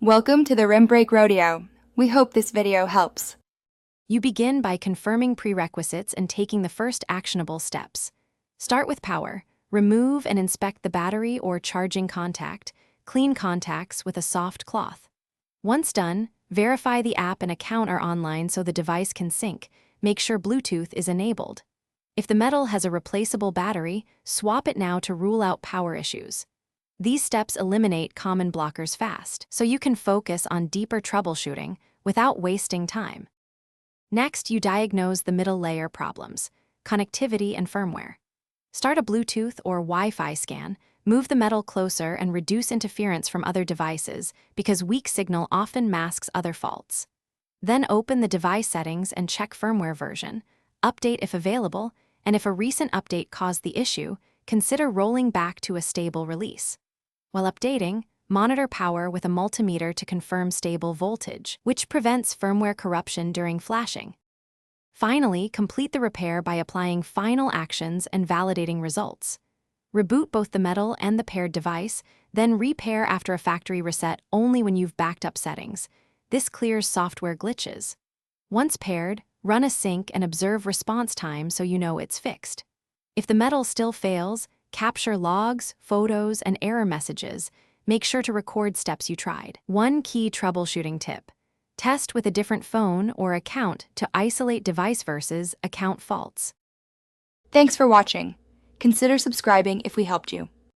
Welcome to the Rim Break Rodeo. We hope this video helps. You begin by confirming prerequisites and taking the first actionable steps. Start with power. Remove and inspect the battery or charging contact. Clean contacts with a soft cloth. Once done, verify the app and account are online so the device can sync. Make sure Bluetooth is enabled. If the metal has a replaceable battery, swap it now to rule out power issues. These steps eliminate common blockers fast, so you can focus on deeper troubleshooting without wasting time. Next, you diagnose the middle layer problems, connectivity and firmware. Start a Bluetooth or Wi-Fi scan, move the metal closer and reduce interference from other devices because weak signal often masks other faults. Then open the device settings and check firmware version, update if available, and if a recent update caused the issue, consider rolling back to a stable release. While updating, monitor power with a multimeter to confirm stable voltage, which prevents firmware corruption during flashing. Finally, complete the repair by applying final actions and validating results. Reboot both the metal and the paired device, then repair after a factory reset only when you've backed up settings. This clears software glitches. Once paired, run a sync and observe response time so you know it's fixed. If the metal still fails, capture logs, photos, and error messages. Make sure to record steps you tried. One key troubleshooting tip: test with a different phone or account to isolate device versus account faults. Thanks for watching. Consider subscribing if we helped you.